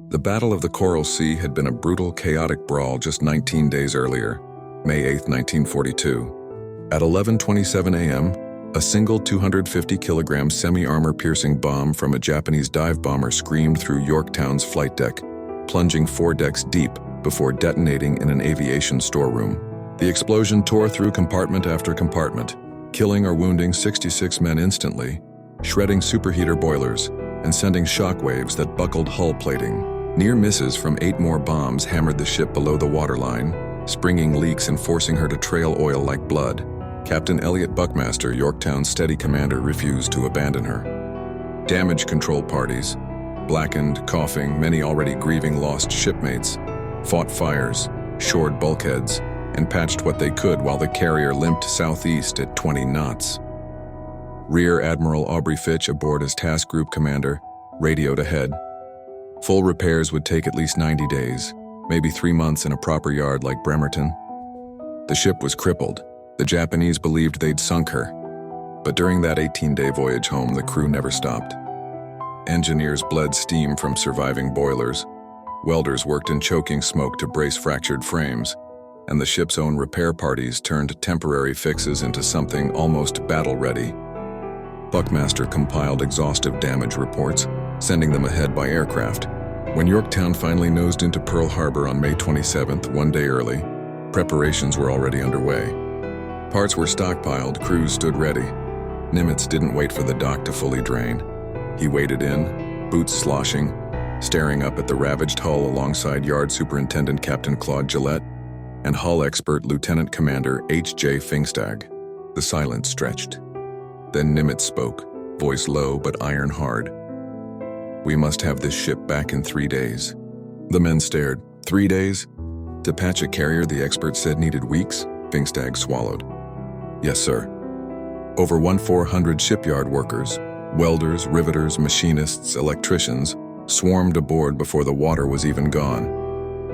The Battle of the Coral Sea had been a brutal, chaotic brawl just 19 days earlier, May 8, 1942. At 11:27 a.m., a single 250-kilogram semi-armor-piercing bomb from a Japanese dive bomber screamed through Yorktown's flight deck, plunging 4 decks deep before detonating in an aviation storeroom. The explosion tore through compartment after compartment, killing or wounding 66 men instantly, shredding superheater boilers, and sending shockwaves that buckled hull plating. Near misses from 8 more bombs hammered the ship below the waterline, springing leaks and forcing her to trail oil like blood. Captain Elliot Buckmaster, Yorktown's steady commander, refused to abandon her. Damage control parties, blackened, coughing, many already grieving lost shipmates, fought fires, shored bulkheads, and patched what they could while the carrier limped southeast at 20 knots. Rear Admiral Aubrey Fitch, aboard as task group commander, radioed ahead. Full repairs would take at least 90 days, maybe 3 months in a proper yard like Bremerton. The ship was crippled. The Japanese believed they'd sunk her. But during that 18-day voyage home, the crew never stopped. Engineers bled steam from surviving boilers. Welders worked in choking smoke to brace fractured frames. And the ship's own repair parties turned temporary fixes into something almost battle-ready. Buckmaster compiled exhaustive damage reports, sending them ahead by aircraft. When Yorktown finally nosed into Pearl Harbor on May 27th, 1 day early, preparations were already underway. Parts were stockpiled, crews stood ready. Nimitz didn't wait for the dock to fully drain. He waded in, boots sloshing, staring up at the ravaged hull alongside Yard Superintendent Captain Claude Gillette and hull expert Lieutenant Commander H.J. Pfingstag. The silence stretched. Then Nimitz spoke, voice low but iron hard. "We must have this ship back in 3 days." The men stared. 3 days? To patch a carrier the expert said needed weeks? Pfingstag swallowed. "Yes, sir." Over 1,400 shipyard workers, welders, riveters, machinists, electricians, swarmed aboard before the water was even gone.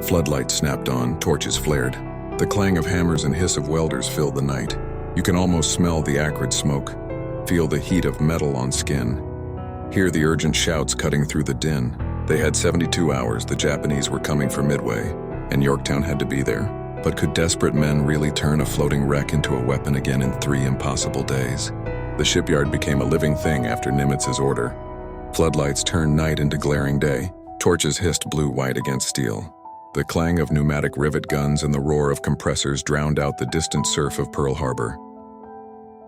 Floodlights snapped on, torches flared. The clang of hammers and hiss of welders filled the night. You can almost smell the acrid smoke, feel the heat of metal on skin, hear the urgent shouts cutting through the din. They had 72 hours. The Japanese were coming for Midway, and Yorktown had to be there. But could desperate men really turn a floating wreck into a weapon again in 3 impossible days? The shipyard became a living thing after Nimitz's order. Floodlights turned night into glaring day. Torches hissed blue-white against steel. The clang of pneumatic rivet guns and the roar of compressors drowned out the distant surf of Pearl Harbor.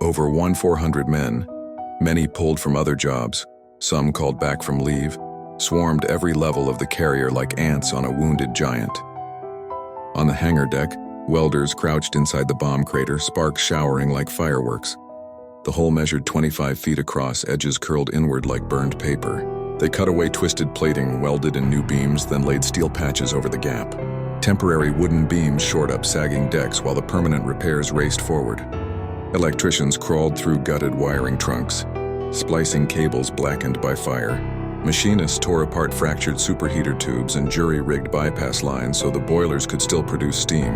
Over 1,400 men, many pulled from other jobs, some called back from leave, swarmed every level of the carrier like ants on a wounded giant. On the hangar deck, welders crouched inside the bomb crater, sparks showering like fireworks. The hole measured 25 feet across, edges curled inward like burned paper. They cut away twisted plating, welded in new beams, then laid steel patches over the gap. Temporary wooden beams shored up sagging decks while the permanent repairs raced forward. Electricians crawled through gutted wiring trunks, splicing cables blackened by fire. Machinists tore apart fractured superheater tubes and jury-rigged bypass lines so the boilers could still produce steam.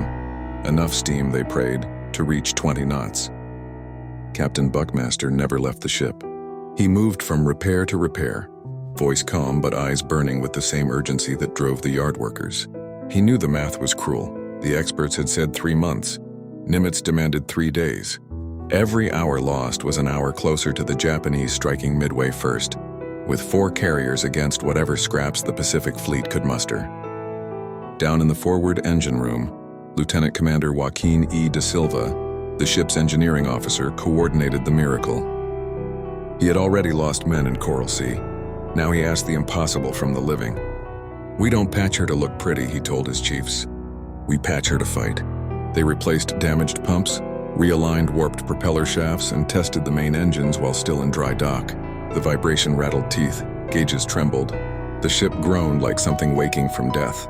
Enough steam, they prayed, to reach 20 knots. Captain Buckmaster never left the ship. He moved from repair to repair, voice calm but eyes burning with the same urgency that drove the yard workers. He knew the math was cruel. The experts had said 3 months. Nimitz demanded 3 days. Every hour lost was an hour closer to the Japanese striking Midway first, with 4 carriers against whatever scraps the Pacific Fleet could muster. Down in the forward engine room, Lieutenant Commander Joaquin E. da Silva, the ship's engineering officer, coordinated the miracle. He had already lost men in Coral Sea. Now he asked the impossible from the living. "We don't patch her to look pretty," he told his chiefs. "We patch her to fight." They replaced damaged pumps, realigned warped propeller shafts, and tested the main engines while still in dry dock. The vibration rattled teeth, gauges trembled. The ship groaned like something waking from death.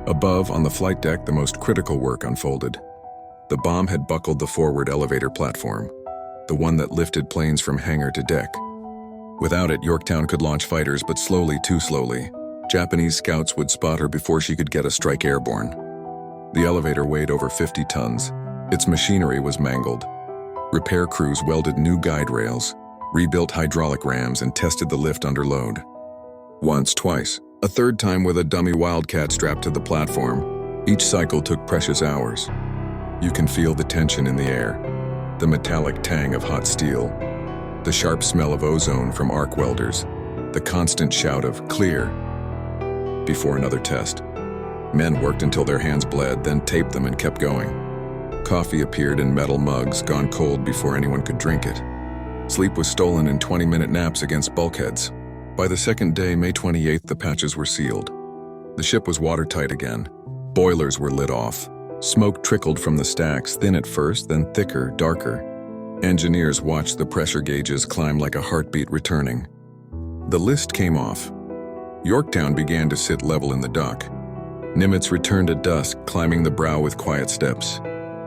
Above, on the flight deck, the most critical work unfolded. The bomb had buckled the forward elevator platform, the one that lifted planes from hangar to deck. Without it, Yorktown could launch fighters, but slowly, too slowly. Japanese scouts would spot her before she could get a strike airborne. The elevator weighed over 50 tons. Its machinery was mangled. Repair crews welded new guide rails, rebuilt hydraulic rams, and tested the lift under load. Once, twice, A third time with a dummy Wildcat strapped to the platform. Each cycle took precious hours. You can feel the tension in the air, the metallic tang of hot steel, the sharp smell of ozone from arc welders, the constant shout of "clear" before another test. Men worked until their hands bled, then taped them and kept going. Coffee appeared in metal mugs, gone cold before anyone could drink it. Sleep was stolen in 20-minute naps against bulkheads. By the second day, May 28th, the patches were sealed. The ship was watertight again. Boilers were lit off. Smoke trickled from the stacks, thin at first, then thicker, darker. Engineers watched the pressure gauges climb like a heartbeat returning. The list came off. Yorktown began to sit level in the dock. Nimitz returned at dusk, climbing the brow with quiet steps.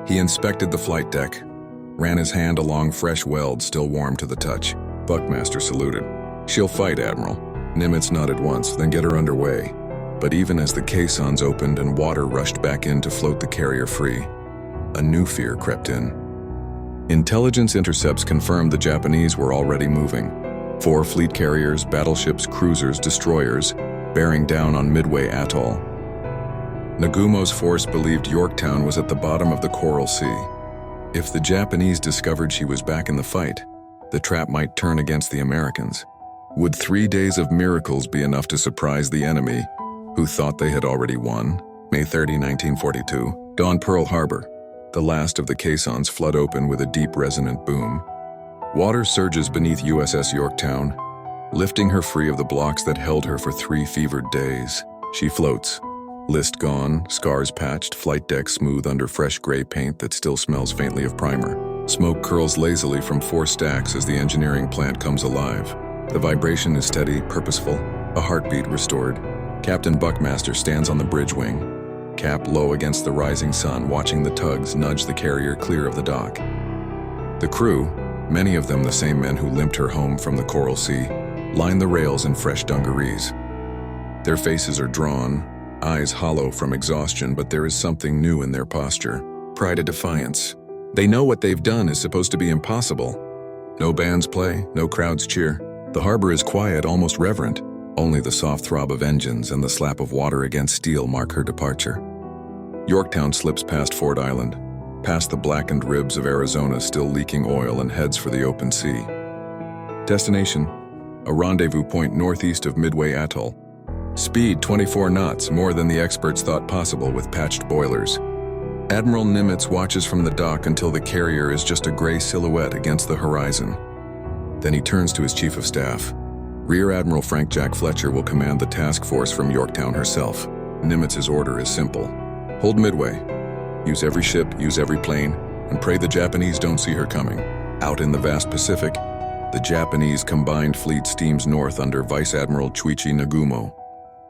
He inspected the flight deck, ran his hand along fresh welds still warm to the touch. Buckmaster saluted. "She'll fight, Admiral." Nimitz nodded once, then get her underway. But even as the caissons opened and water rushed back in to float the carrier free, a new fear crept in. Intelligence intercepts confirmed the Japanese were already moving. 4 fleet carriers, battleships, cruisers, destroyers, bearing down on Midway Atoll. Nagumo's force believed Yorktown was at the bottom of the Coral Sea. If the Japanese discovered she was back in the fight, the trap might turn against the Americans. Would 3 days of miracles be enough to surprise the enemy, who thought they had already won? May 30, 1942, dawn Pearl Harbor. The last of the caissons flood open with a deep resonant boom. Water surges beneath USS Yorktown, lifting her free of the blocks that held her for 3 fevered days. She floats. List gone, scars patched, flight deck smooth under fresh gray paint that still smells faintly of primer. Smoke curls lazily from 4 stacks as the engineering plant comes alive. The vibration is steady, purposeful, a heartbeat restored. Captain Buckmaster stands on the bridge wing, cap low against the rising sun, watching the tugs nudge the carrier clear of the dock. The crew, many of them the same men who limped her home from the Coral Sea, line the rails in fresh dungarees. Their faces are drawn, eyes hollow from exhaustion, but there is something new in their posture, pride of defiance. They know what they've done is supposed to be impossible. No bands play, no crowds cheer. The harbor is quiet, almost reverent. Only the soft throb of engines and the slap of water against steel mark her departure. Yorktown slips past Ford Island, past the blackened ribs of Arizona still leaking oil, and heads for the open sea. Destination: a rendezvous point northeast of Midway Atoll. Speed 24 knots, more than the experts thought possible with patched boilers. Admiral Nimitz watches from the dock until the carrier is just a gray silhouette against the horizon. Then he turns to his chief of staff. Rear Admiral Frank Jack Fletcher will command the task force from Yorktown herself. Nimitz's order is simple. Hold Midway. Use every ship, use every plane, and pray the Japanese don't see her coming. Out in the vast Pacific, the Japanese combined fleet steams north under Vice Admiral Chuichi Nagumo.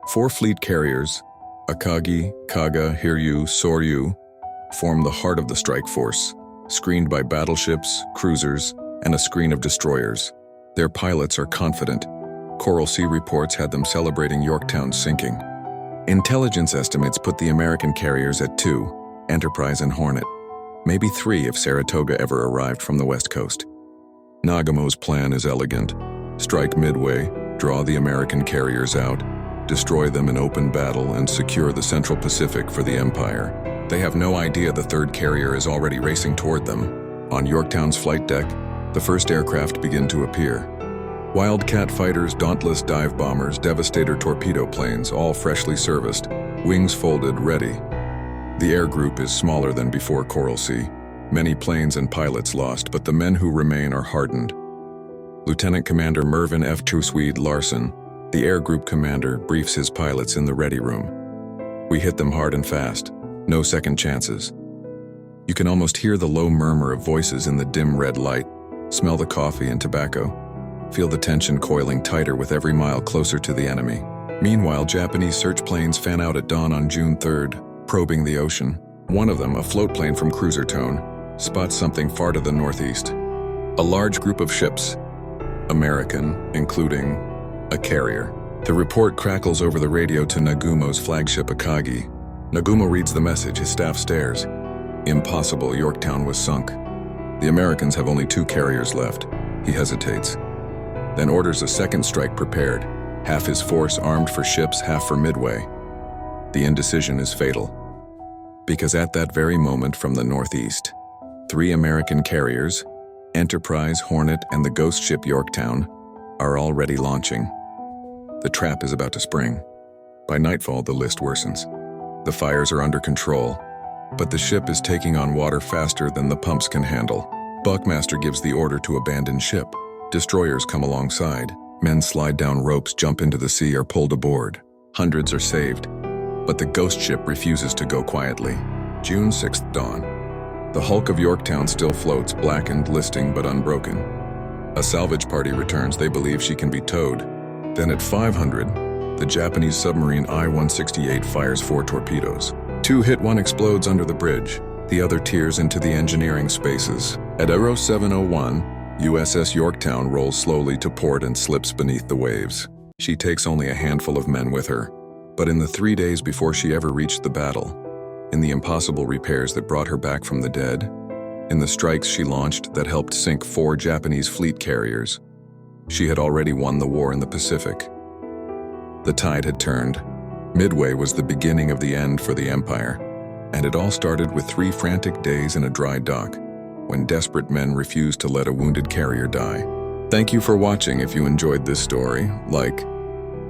4 fleet carriers, Akagi, Kaga, Hiryu, Soryu, form the heart of the strike force, screened by battleships, cruisers, and a screen of destroyers. Their pilots are confident. Coral Sea reports had them celebrating Yorktown's sinking. Intelligence estimates put the American carriers at 2, Enterprise and Hornet. Maybe 3 if Saratoga ever arrived from the West Coast. Nagumo's plan is elegant. Strike Midway, draw the American carriers out, destroy them in open battle, and secure the Central Pacific for the Empire. They have no idea the 3rd carrier is already racing toward them. On Yorktown's flight deck, the first aircraft begin to appear. Wildcat fighters, Dauntless dive bombers, Devastator torpedo planes, all freshly serviced, wings folded, ready. The air group is smaller than before Coral Sea. Many planes and pilots lost, but the men who remain are hardened. Lieutenant Commander Mervyn F. Trusweed Larson, the air group commander, briefs his pilots in the ready room. "We hit them hard and fast. No second chances." You can almost hear the low murmur of voices in the dim red light. Smell the coffee and tobacco. Feel the tension coiling tighter with every mile closer to the enemy. Meanwhile, Japanese search planes fan out at dawn on June 3rd, probing the ocean. One of them, a float plane from Cruiser Tone, spots something far to the northeast. A large group of ships, American, including a carrier. The report crackles over the radio to Nagumo's flagship Akagi. Nagumo reads the message, his staff stares. Impossible, Yorktown was sunk. The Americans have only 2 carriers left. He hesitates, then orders a second strike prepared. half his force armed for ships, half for Midway. The indecision is fatal, because at that very moment from the northeast, 3 American carriers, Enterprise, Hornet, and the ghost ship Yorktown, are already launching. The trap is about to spring. By nightfall, the list worsens. The fires are under control, but the ship is taking on water faster than the pumps can handle. Buckmaster gives the order to abandon ship. Destroyers come alongside. Men slide down ropes, jump into the sea, or pulled aboard. Hundreds are saved, but the ghost ship refuses to go quietly. June 6th dawn. The hulk of Yorktown still floats, blackened, listing, but unbroken. A salvage party returns. They believe she can be towed. Then at 500, the Japanese submarine I-168 fires 4 torpedoes. 2 hit, 1 explodes under the bridge. The other tears into the engineering spaces. At 0701, USS Yorktown rolls slowly to port and slips beneath the waves. She takes only a handful of men with her. But in the 3 days before she ever reached the battle, in the impossible repairs that brought her back from the dead, in the strikes she launched that helped sink 4 Japanese fleet carriers, she had already won the war in the Pacific. The tide had turned. Midway was the beginning of the end for the Empire, and it all started with 3 frantic days in a dry dock, when desperate men refused to let a wounded carrier die. Thank you for watching. If you enjoyed this story, like,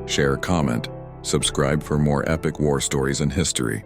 share, comment, subscribe for more epic war stories and history.